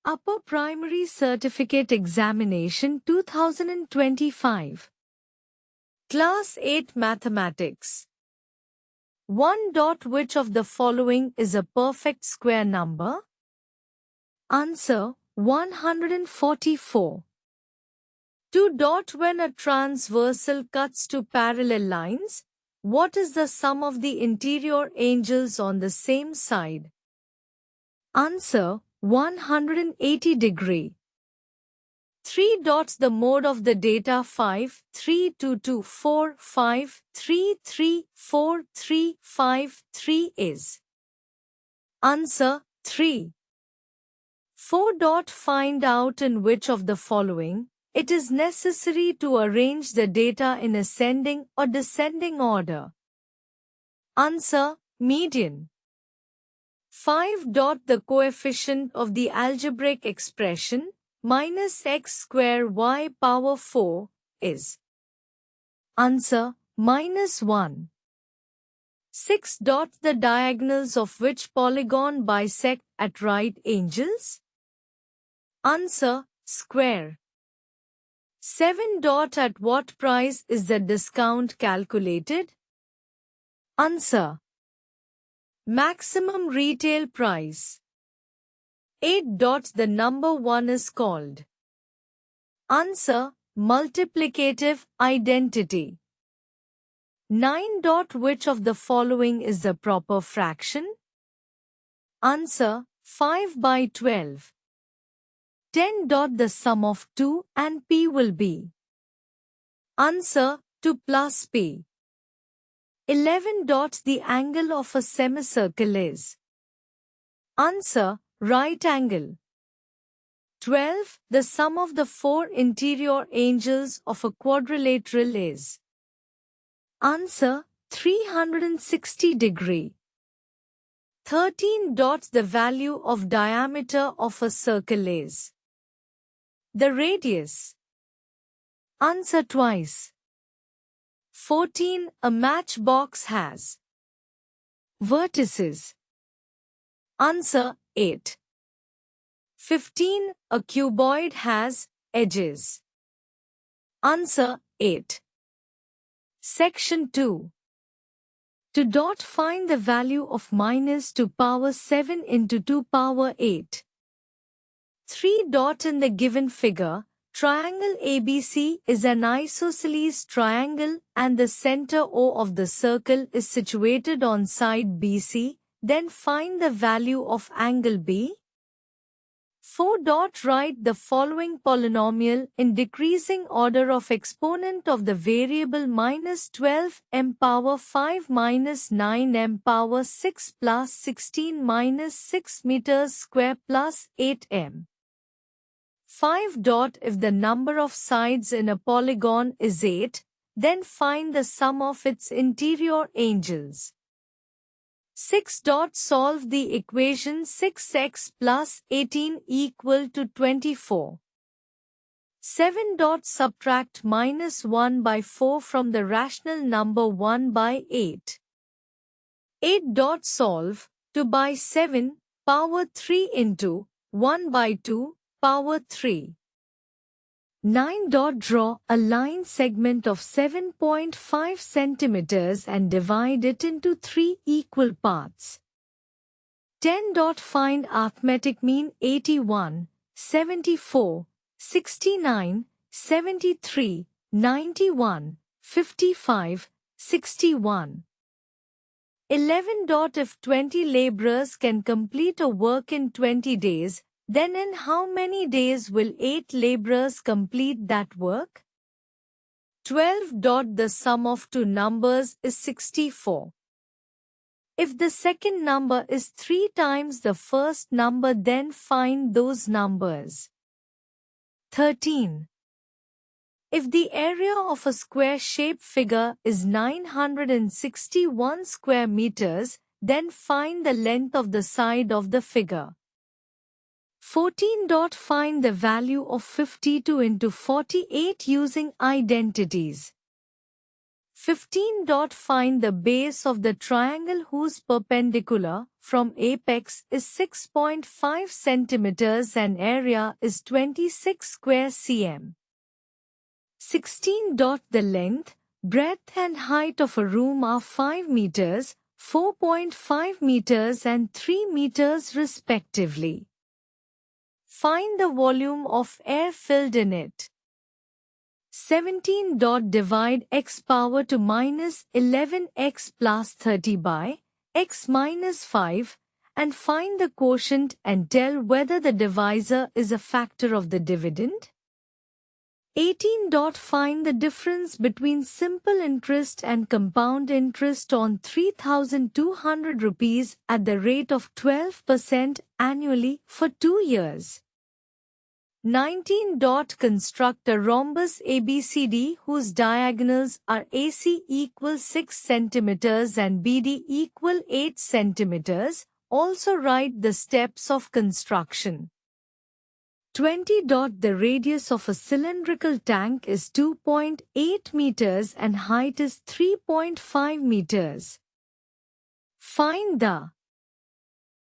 Upper Primary Certificate Examination 2025. Class 8 Mathematics. 1. Which of the following is a perfect square number? Answer: 144. 2. When a transversal cuts two parallel lines, what is the sum of the interior angles on the same side? Answer: 180 degree. 3. The mode of the data 5, 3, 2, 2, 4, 5, 3, 3, 4, 3, 5, 3 is. Answer: 3. 4. Find out in which of the following it is necessary to arrange the data in ascending or descending order. Answer: median. 5. The coefficient of the algebraic expression minus x square y power 4 is. Answer: -1. 6. The diagonals of which polygon bisect at right angles? Answer: square. 7. At what price is the discount calculated? Answer: maximum retail price. 8. The number 1 is called. Answer: multiplicative identity. 9. Which of the following is the proper fraction? Answer: 5/12. 10. The sum of 2 and p will be. Answer: 2 plus p. 11. The angle of a semicircle is. Answer: right angle. 12. The sum of the four interior angles of a quadrilateral is. Answer: 360 degree. 13. The value of diameter of a circle is. The radius. Answer: twice. 14. A matchbox has. Vertices. Answer: 8. 15. A cuboid has edges. Answer: 8. Section 2. To find the value of -2 power 7 into 2 power 8. 3. In the given figure, triangle ABC is an isosceles triangle and the center O of the circle is situated on side BC, then find the value of angle B. 4. Write the following polynomial in decreasing order of exponent of the variable -12 m power 5 minus 9 m power 6 plus 16 minus 6 meters square plus 8 m. 5. If the number of sides in a polygon is 8, then find the sum of its interior angles. 6. Solve the equation 6x plus 18 equal to 24. 7. Subtract -1/4 from the rational number 1/8. 8. Solve 2/7 power 3 into 1/2 power 3. 9. Draw a line segment of 7.5 centimeters and divide it into 3 equal parts. 10. Find arithmetic mean 81, 74, 69, 73, 91, 55, 61. 11. If 20 laborers can complete a work in 20 days, then in how many days will 8 laborers complete that work? 12. The sum of two numbers is 64. If the second number is 3 times the first number, then find those numbers. 13. If the area of a square-shaped figure is 961 square meters, then find the length of the side of the figure. 14. Find the value of 52 into 48 using identities. 15. Find the base of the triangle whose perpendicular from apex is 6.5 centimeters and area is 26 square cm. 16. The length, breadth and height of a room are 5 meters, 4.5 meters and 3 meters respectively. Find the volume of air filled in it. 17. Divide x power to minus 11x plus 30 by x minus 5 and find the quotient and tell whether the divisor is a factor of the dividend. 18. Find the difference between simple interest and compound interest on 3,200 rupees at the rate of 12% annually for 2 years. 19. Construct a rhombus ABCD whose diagonals are AC equal 6 cm and BD equal 8 cm. Also write the steps of construction. 20. The radius of a cylindrical tank is 2.8 meters and height is 3.5 meters. Find the